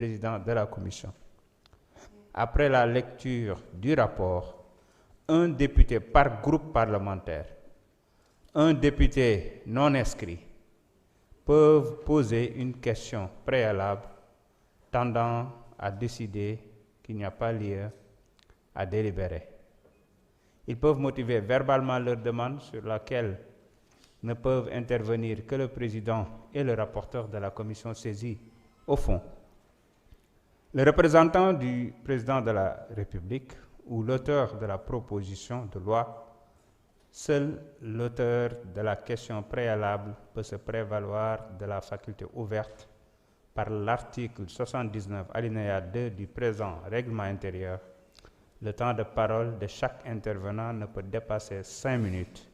président de la commission. Après la lecture du rapport, un député par groupe parlementaire, un député non inscrit peuvent poser une question préalable tendant à décider qu'il n'y a pas lieu à délibérer. Ils peuvent motiver verbalement leur demande sur laquelle ne peuvent intervenir que le président et le rapporteur de la commission saisie au fond. Le représentant du président de la République ou l'auteur de la proposition de loi, seul l'auteur de la question préalable peut se prévaloir de la faculté ouverte par l'article 79 alinéa 2 du présent règlement intérieur. Le temps de parole de chaque intervenant ne peut dépasser 5 minutes.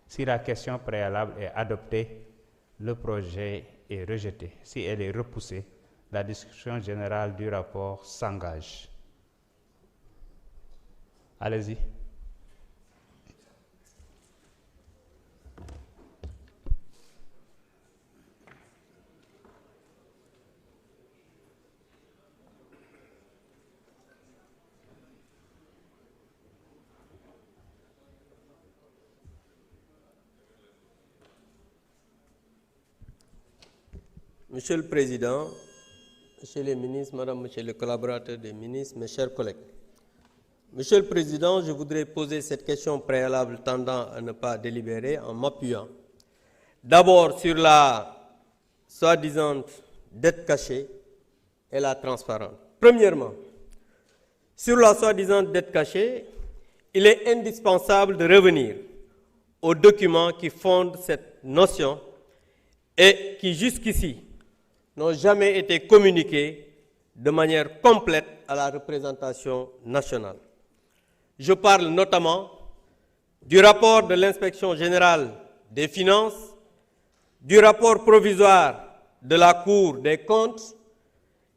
Si la question préalable est adoptée, le projet est rejeté. Si elle est repoussée, la discussion générale du rapport s'engage. Allez-y. Monsieur le Président, Monsieur les ministres, Madame, Monsieur les collaborateurs des ministres, mes chers collègues. Monsieur le Président, je voudrais poser cette question préalable tendant à ne pas délibérer en m'appuyant d'abord sur la soi-disant dette cachée et la transparence. Premièrement, sur la soi-disant dette cachée, il est indispensable de revenir aux documents qui fondent cette notion et qui jusqu'ici n'ont jamais été communiqués de manière complète à la représentation nationale. Je parle notamment du rapport de l'Inspection générale des finances, du rapport provisoire de la Cour des comptes,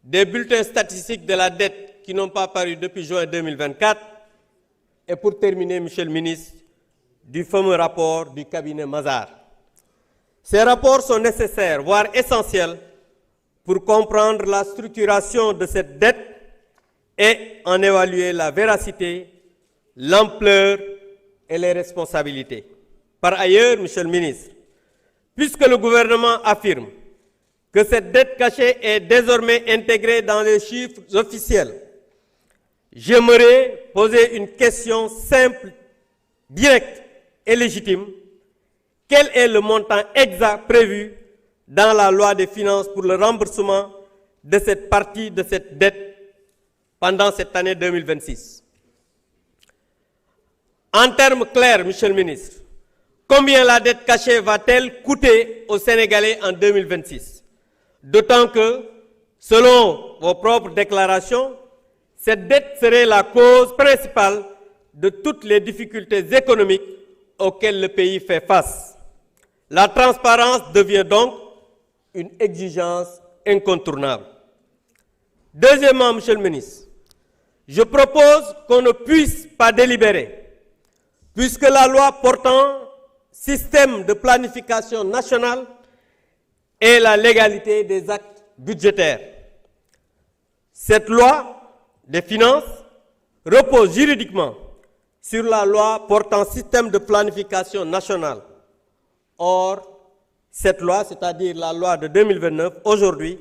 des bulletins statistiques de la dette qui n'ont pas paru depuis juin 2024, et pour terminer, Monsieur le ministre, du fameux rapport du cabinet Mazars. Ces rapports sont nécessaires, voire essentiels, pour comprendre la structuration de cette dette et en évaluer la véracité, l'ampleur et les responsabilités. Par ailleurs, Monsieur le ministre, puisque le gouvernement affirme que cette dette cachée est désormais intégrée dans les chiffres officiels, j'aimerais poser une question simple, directe et légitime. Quel est le montant exact prévu dans la loi des finances pour le remboursement de cette partie de cette dette pendant cette année 2026? En termes clairs, Monsieur le ministre, combien la dette cachée va-t-elle coûter aux Sénégalais en 2026? D'autant que, selon vos propres déclarations, cette dette serait la cause principale de toutes les difficultés économiques auxquelles le pays fait face. La transparence devient donc une exigence incontournable. Deuxièmement, Monsieur le ministre, je propose qu'on ne puisse pas délibérer, puisque la loi portant système de planification nationale et la légalité des actes budgétaires. Cette loi des finances repose juridiquement sur la loi portant système de planification nationale. Or, cette loi, c'est-à-dire la loi de 2029, aujourd'hui,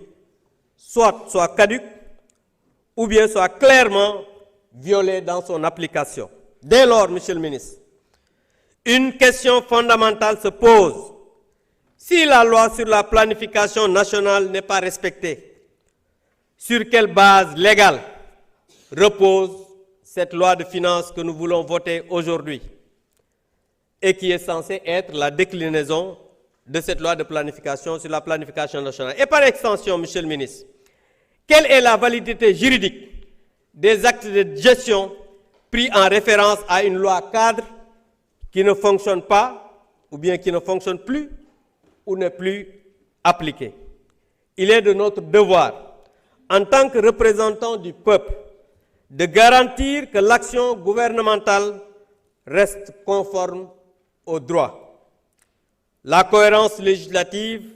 soit caduque ou bien soit clairement violée dans son application. Dès lors, Monsieur le ministre, une question fondamentale se pose. Si la loi sur la planification nationale n'est pas respectée, sur quelle base légale repose cette loi de finances que nous voulons voter aujourd'hui et qui est censée être la déclinaison de cette loi de planification sur la planification nationale? Et par extension, Monsieur le ministre, quelle est la validité juridique des actes de gestion pris en référence à une loi cadre qui ne fonctionne pas ou bien qui ne fonctionne plus ou n'est plus appliquée? Il est de notre devoir, en tant que représentants du peuple, de garantir que l'action gouvernementale reste conforme au droit. La cohérence législative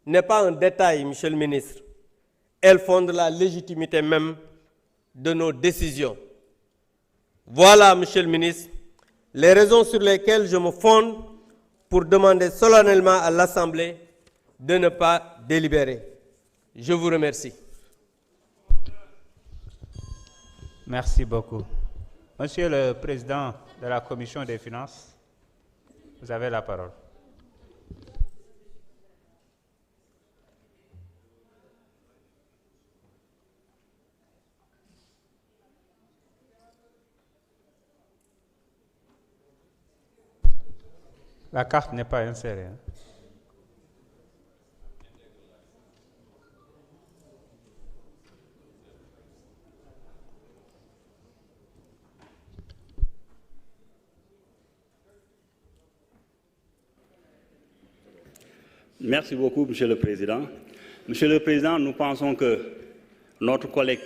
n'est pas un détail, Monsieur le ministre. elles fondent la légitimité même de nos décisions. Voilà, Monsieur le ministre, les raisons sur lesquelles je me fonde pour demander solennellement à l'Assemblée de ne pas délibérer. Je vous remercie. Merci beaucoup. Monsieur le Président de la Commission des Finances, vous avez la parole. La carte n'est pas insérée. Merci beaucoup, Monsieur le Président. Monsieur le Président, nous pensons que notre collègue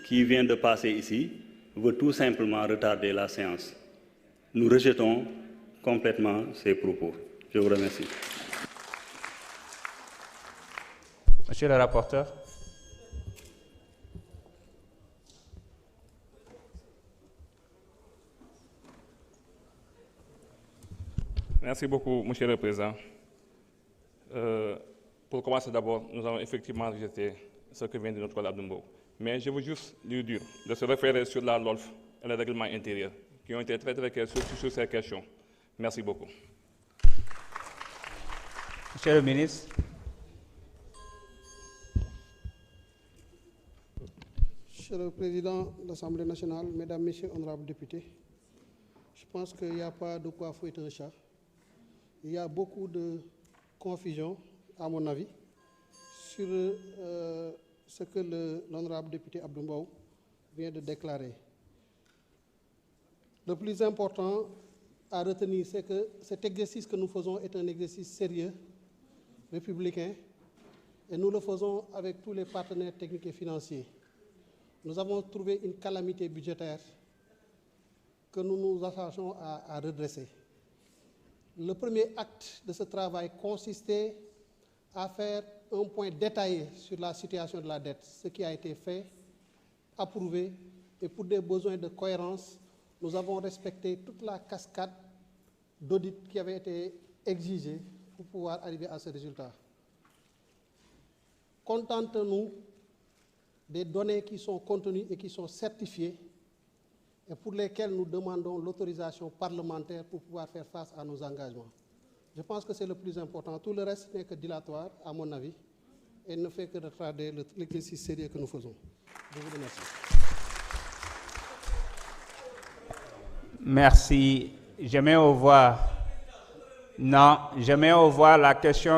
qui vient de passer ici veut tout simplement retarder la séance. Nous rejetons complètement ces propos. Je vous remercie. Monsieur le rapporteur. Merci beaucoup, Monsieur le Président. Pour commencer d'abord, nous allons effectivement rejeter ce que vient de notre collègue Abdou. Mais je veux juste lui dire de se référer sur la LOLF et le règlement intérieur, qui ont été très clairs sur ces questions. Merci beaucoup. Monsieur le ministre. Monsieur le Président de l'Assemblée nationale, Mesdames, Messieurs, honorables députés, je pense qu'il n'y a pas de quoi fouetter un chat. Il y a beaucoup de confusion, à mon avis, sur ce que l'honorable député Abdou Mbow vient de déclarer. Le plus important à retenir, c'est que cet exercice que nous faisons est un exercice sérieux, républicain, et nous le faisons avec tous les partenaires techniques et financiers. Nous avons trouvé une calamité budgétaire que nous nous attachons à redresser. Le premier acte de ce travail consistait à faire un point détaillé sur la situation de la dette, ce qui a été fait, approuvé, et pour des besoins de cohérence, nous avons respecté toute la cascade d'audit qui avait été exigée pour pouvoir arriver à ce résultat. Contentons-nous des données qui sont contenues et qui sont certifiées et pour lesquelles nous demandons l'autorisation parlementaire pour pouvoir faire face à nos engagements. Je pense que c'est le plus important. Tout le reste n'est que dilatoire, à mon avis, et ne fait que retarder l'exercice sérieux que nous faisons. Je vous remercie. Merci. Je mets au voix. Non, je mets au voix la question.